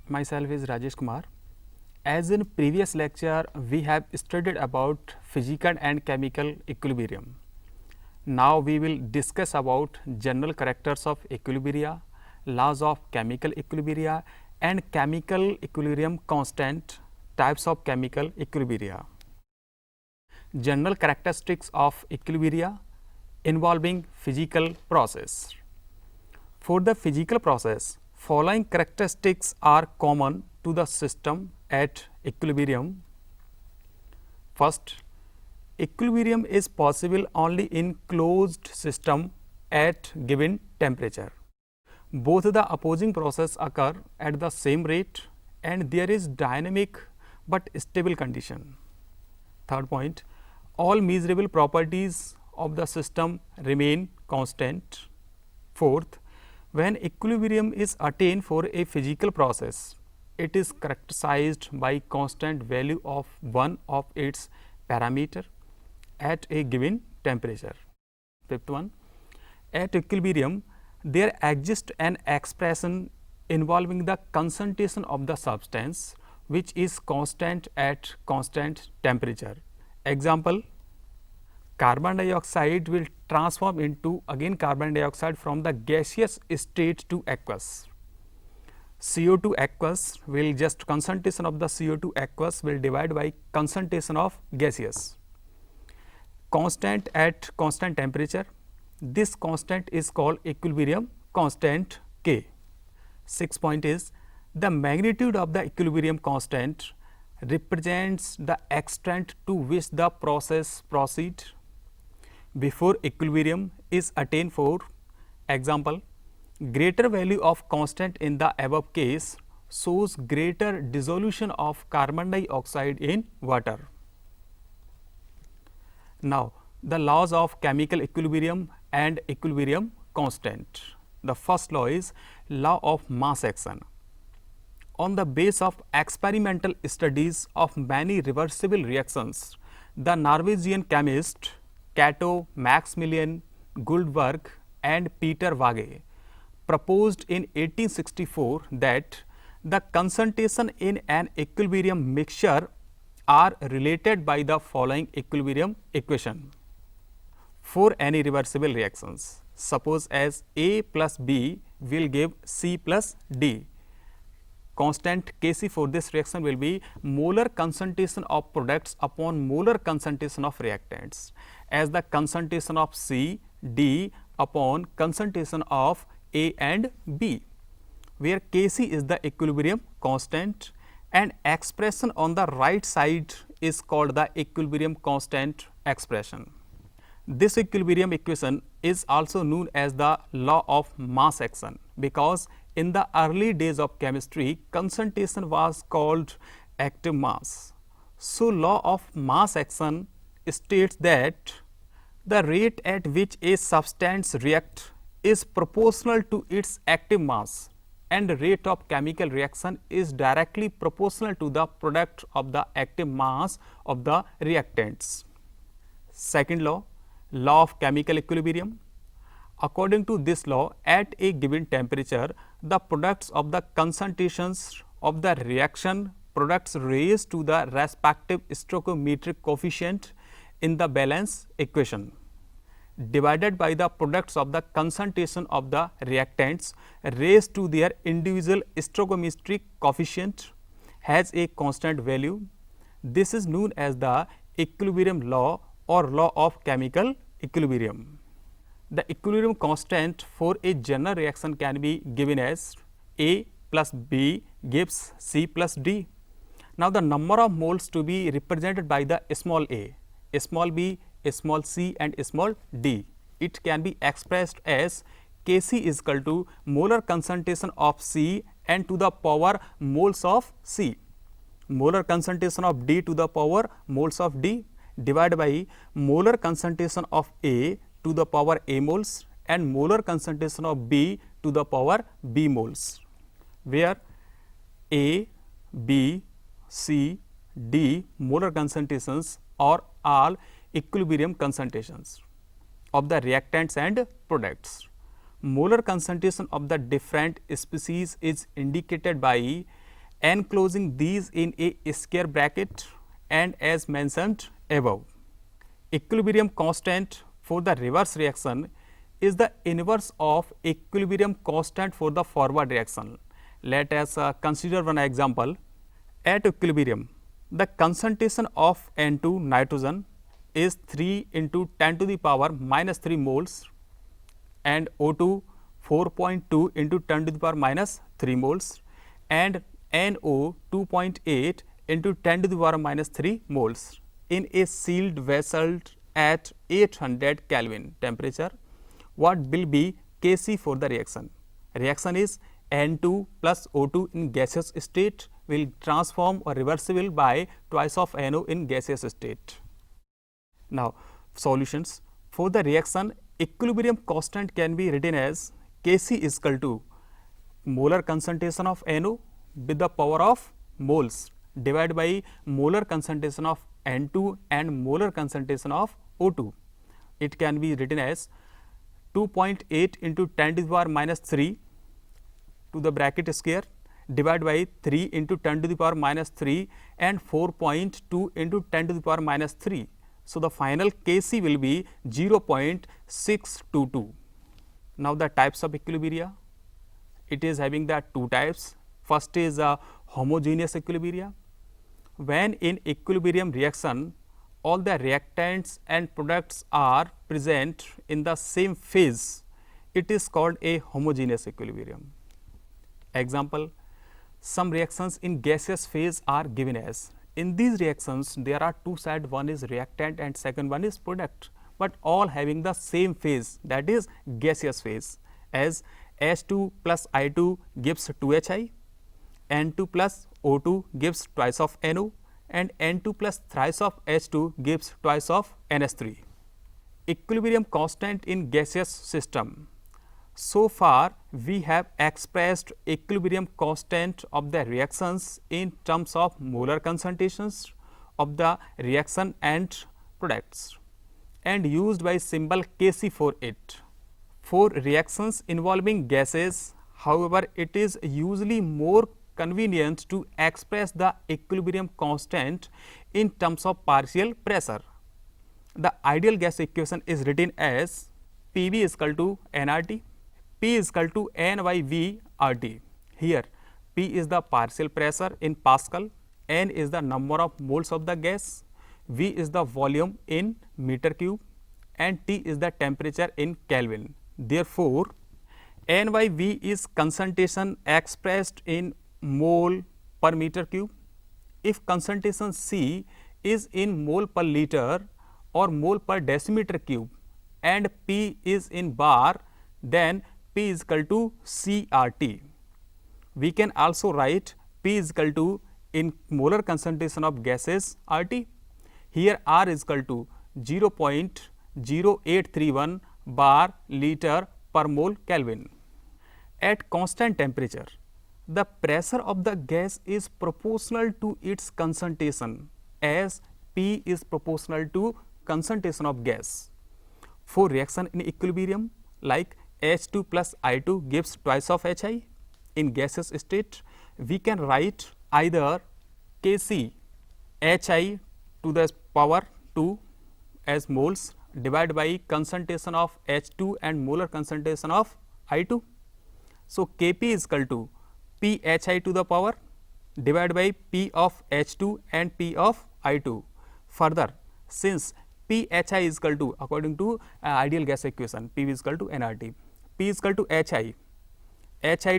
Myself is Rajesh Kumar. As in previous lecture, we have studied about physical and chemical equilibrium. Now we will discuss about general characters of equilibria, laws of chemical equilibria and chemical equilibrium constant, types of chemical equilibria. General characteristics of equilibria involving physical process. For the physical process, following characteristics are common to the system at equilibrium. First, equilibrium is possible only in closed system at given temperature. Both the opposing process occur at the same rate and there is dynamic but stable condition. Third point, all measurable properties of the system remain constant. Fourth, when equilibrium is attained for a physical process, it is characterized by constant value of one of its parameter at a given temperature. Fifth one, at equilibrium, there exists an expression involving the concentration of the substance which is constant at constant temperature. Example, carbon dioxide will transform into again carbon dioxide from the gaseous state to aqueous. CO2 aqueous will just concentration of the CO2 aqueous will divide by concentration of gaseous. Constant at constant temperature, this constant is called equilibrium constant K. Sixth point is the magnitude of the equilibrium constant represents the extent to which the process proceeds before equilibrium is attained. For example, greater value of constant in the above case shows greater dissolution of carbon dioxide in water. Now, the laws of chemical equilibrium and equilibrium constant. The first law is law of mass action. On the basis of experimental studies of many reversible reactions, the Norwegian chemist Cato Maximilian Guldberg and Peter Wage proposed in 1864 that the concentration in an equilibrium mixture are related by the following equilibrium equation. For any reversible reactions, suppose as A plus B will give C plus D. Constant Kc for this reaction will be molar concentration of products upon molar concentration of reactants, as the concentration of C, D upon concentration of A and B, where Kc is the equilibrium constant and expression on the right side is called the equilibrium constant expression. This equilibrium equation is also known as the law of mass action, because in the early days of chemistry, concentration was called active mass. So, law of mass action states that the rate at which a substance reacts is proportional to its active mass and the rate of chemical reaction is directly proportional to the product of the active mass of the reactants. Second law, law of chemical equilibrium. According to this law, at a given temperature, the products of the concentrations of the reaction products raised to the respective stoichiometric coefficient in the balance equation divided by the products of the concentration of the reactants raised to their individual stoichiometric coefficient has a constant value. This is known as the equilibrium law or law of chemical equilibrium. The equilibrium constant for a general reaction can be given as A plus B gives C plus D. Now, the number of moles to be represented by the small a, small b, small c and small d. It can be expressed as Kc is equal to molar concentration of C and to the power moles of C, molar concentration of D to the power moles of D divided by molar concentration of A to the power A moles and molar concentration of B to the power B moles, where A, B, C, D molar concentrations are all equilibrium concentrations of the reactants and products. Molar concentration of the different species is indicated by enclosing these in a square bracket and as mentioned above. Equilibrium constant for the reverse reaction is the inverse of equilibrium constant for the forward reaction. Let us consider one example. At equilibrium, the concentration of N2 nitrogen is 3 into 10 to the power minus 3 moles and O2 4.2 into 10 to the power minus 3 moles and NO 2.8 into 10 to the power minus 3 moles in a sealed vessel at 800 Kelvin temperature. What will be Kc for the reaction? Reaction is N2 plus O2 in gaseous state will transform or reversible by twice of NO in gaseous state. Now, solutions for the reaction, equilibrium constant can be written as Kc is equal to molar concentration of NO with the power of moles divided by molar concentration of N2 and molar concentration of O2. It can be written as 2.8 into 10 to the power minus 3 to the bracket square divided by 3 into 10 to the power minus 3 and 4.2 into 10 to the power minus 3. So, the final Kc will be 0.622. Now, the types of equilibria, it is having the two types. First is homogeneous equilibria. When in equilibrium reaction, all the reactants and products are present in the same phase, it is called a homogeneous equilibrium. Example, some reactions in gaseous phase are given as. In these reactions, there are two sides, one is reactant and second one is product, but all having the same phase, that is gaseous phase, as H2 plus I2 gives 2Hi, N2 plus O2 gives twice of NO and N2 plus thrice of H2 gives twice of NH3. Equilibrium constant in gaseous system. So far, we have expressed equilibrium constant of the reactions in terms of molar concentrations of the reaction and products and used by symbol Kc for it. For reactions involving gases, however, it is usually more convenient to express the equilibrium constant in terms of partial pressure. The ideal gas equation is written as Pv is equal to nRT, P is equal to N by V RT. Here P is the partial pressure in Pascal, N is the number of moles of the gas, V is the volume in meter cube and T is the temperature in Kelvin. Therefore, N by V is concentration expressed in mole per meter cube. If concentration C is in mole per liter or mole per decimeter cube and P is in bar, then P is equal to CRT. We can also write P is equal to in molar concentration of gases RT. Here R is equal to 0.0831 bar liter per mole Kelvin. At constant temperature, the pressure of the gas is proportional to its concentration, as P is proportional to concentration of gas. For reaction in equilibrium, like H2 plus I2 gives twice of Hi. In gaseous state, we can write either Kc Hi to the power 2 as moles divided by concentration of H2 and molar concentration of I2. So, Kp is equal to Phi to the power divided by P of H2 and P of I2. Further, since Phi is equal to, according to ideal gas equation, P is equal to nRT, P is equal to Hi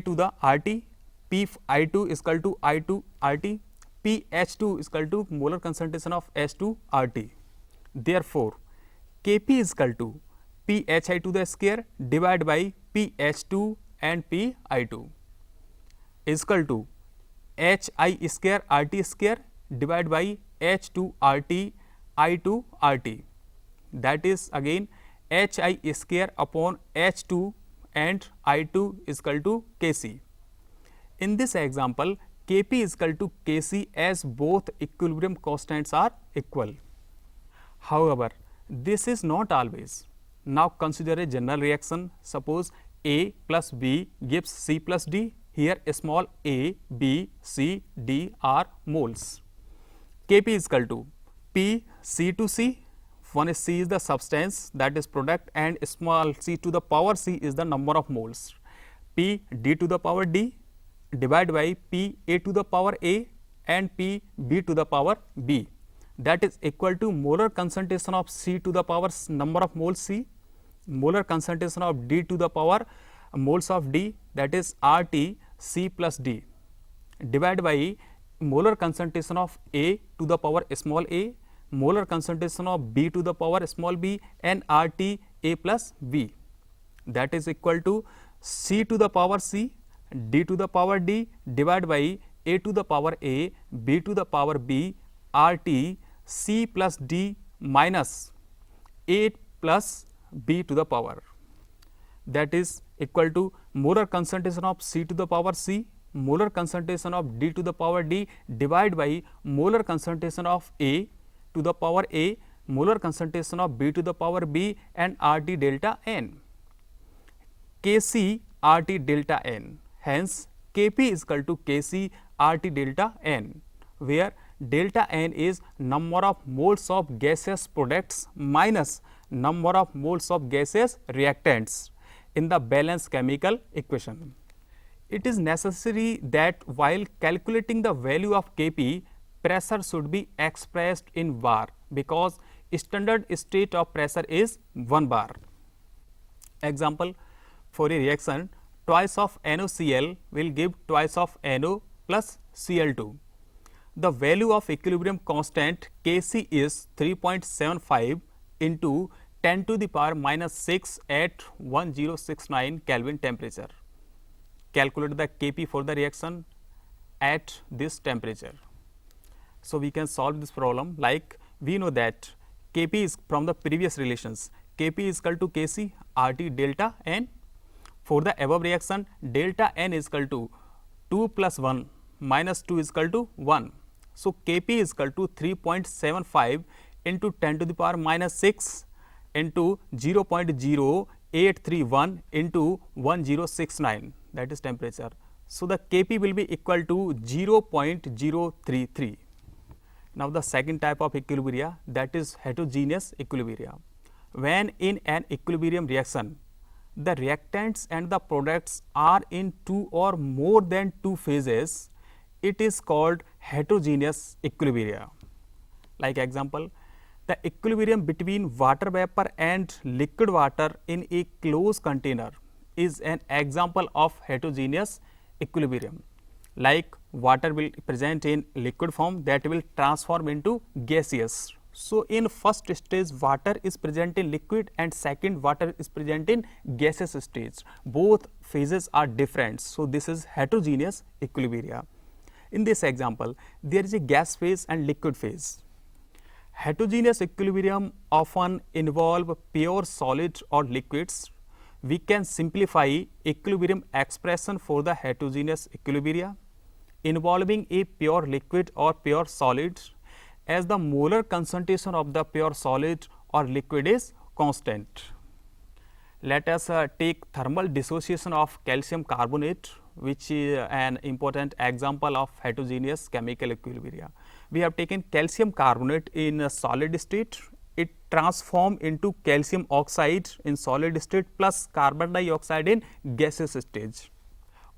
to the RT, P I2 is equal to I2 RT, P H2 is equal to molar concentration of H2 RT. Therefore, Kp is equal to Phi to the square divided by P H2 and P I2 is equal to Hi square RT square divided by H2 RT I2 RT, that is again Hi square upon H2 and I2 is equal to Kc. In this example, Kp is equal to Kc as both equilibrium constants are equal. However, this is not always. Now, consider a general reaction. Suppose A plus B gives C plus D. Here small a, b, c, d are moles. Kp is equal to P C to C. One is C is the substance, that is product, and small c to the power C is the number of moles. P D to the power D divided by P A to the power A and P B to the power B, that is equal to molar concentration of C to the power number of moles C, molar concentration of D to the power moles of D, that is RT C plus D, divided by molar concentration of A to the power small a, molar concentration of B to the power small b, and RT A plus B, that is equal to C to the power C, D to the power D divided by A to the power A, B to the power B, RT C plus D minus A plus B to the power, that is equal to molar concentration of C to the power C, molar concentration of D to the power D divided by molar concentration of A to the power A, molar concentration of B to the power B, and RT delta N. Kc RT delta N. Hence, Kp is equal to Kc RT delta N, where delta N is number of moles of gaseous products minus number of moles of gaseous reactants in the balanced chemical equation. It is necessary that while calculating the value of Kp, pressure should be expressed in bar, because standard state of pressure is 1 bar. Example, for a reaction, twice of NaCl will give twice of NO plus Cl2. The value of equilibrium constant Kc is 3.75 into 10 to the power minus 6 at 1069 Kelvin temperature. Calculate the Kp for the reaction at this temperature. So, we can solve this problem like we know that Kp is from the previous relations, Kp is equal to Kc RT delta N. For the above reaction, delta N is equal to 2 plus 1 minus 2 is equal to 1. So, Kp is equal to 3.75 into 10 to the power minus 6 into 0.0831 into 1069, that is temperature. So, the Kp will be equal to 0.033. Now, the second type of equilibria, that is heterogeneous equilibria. When in an equilibrium reaction, the reactants and the products are in two or more than two phases, it is called heterogeneous equilibria. Like example, the equilibrium between water vapor and liquid water in a closed container is an example of heterogeneous equilibrium. Like water will present in liquid form, that will transform into gaseous. So, in first stage water is present in liquid and second water is present in gaseous stage. Both phases are different. So, this is heterogeneous equilibria. In this example, there is a gas phase and liquid phase. Heterogeneous equilibrium often involve pure solid or liquids. We can simplify equilibrium expression for the heterogeneous equilibria involving a pure liquid or pure solid, as the molar concentration of the pure solid or liquid is constant. Let us take thermal dissociation of calcium carbonate, which is an important example of heterogeneous chemical equilibria. We have taken calcium carbonate in a solid state, it transforms into calcium oxide in solid state plus carbon dioxide in gaseous stage.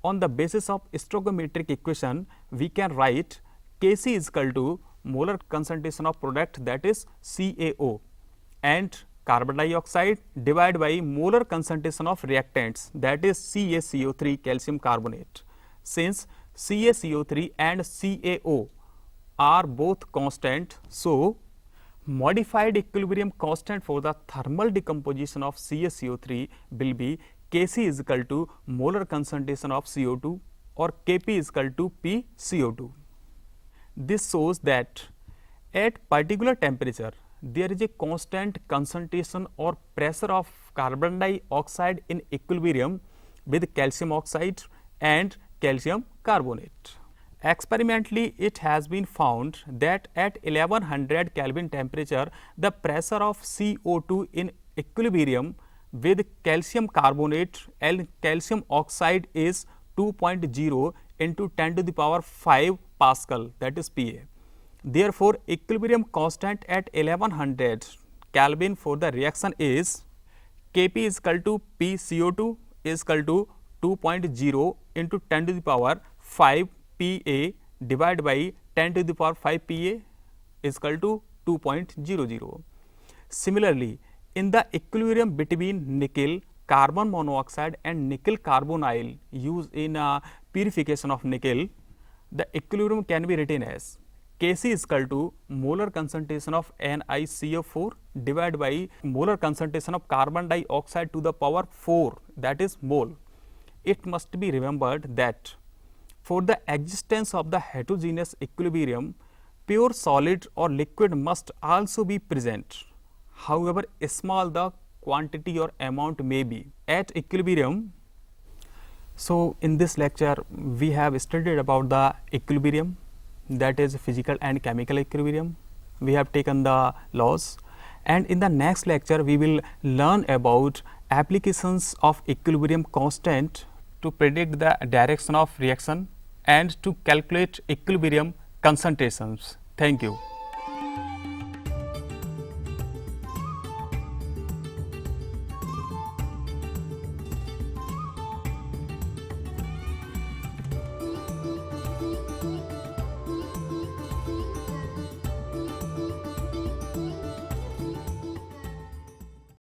On the basis of stoichiometric equation, we can write Kc is equal to molar concentration of product, that is CaO, and carbon dioxide divided by molar concentration of reactants, that is CaCO3 calcium carbonate. Since CaCO3 and CaO are both constant, so modified equilibrium constant for the thermal decomposition of CaCO3 will be Kc is equal to molar concentration of CO2 or Kp is equal to pCO2. This shows that at particular temperature, there is a constant concentration or pressure of carbon dioxide in equilibrium with calcium oxide and calcium carbonate. Experimentally, it has been found that at 1100 Kelvin temperature, the pressure of CO2 in equilibrium with calcium carbonate and calcium oxide is 2.0 into 10 to the power 5 Pascal, that is Pa. Therefore, equilibrium constant at 1100 Kelvin for the reaction is Kp is equal to PCO2 is equal to 2.0 into 10 to the power 5 Pa divided by 10 to the power 5 Pa is equal to 2.00. Similarly, in the equilibrium between nickel carbon monoxide and nickel carbonyl used in purification of nickel, the equilibrium can be written as Kc is equal to molar concentration of NiCO4 divided by molar concentration of carbon dioxide to the power 4, that is mole. It must be remembered that for the existence of the heterogeneous equilibrium, pure solid or liquid must also be present, however small the quantity or amount may be. At equilibrium, so in this lecture we have studied about the equilibrium, that is physical and chemical equilibrium. We have taken the laws, and in the next lecture we will learn about applications of equilibrium constant to predict the direction of reaction and to calculate equilibrium concentrations. Thank you.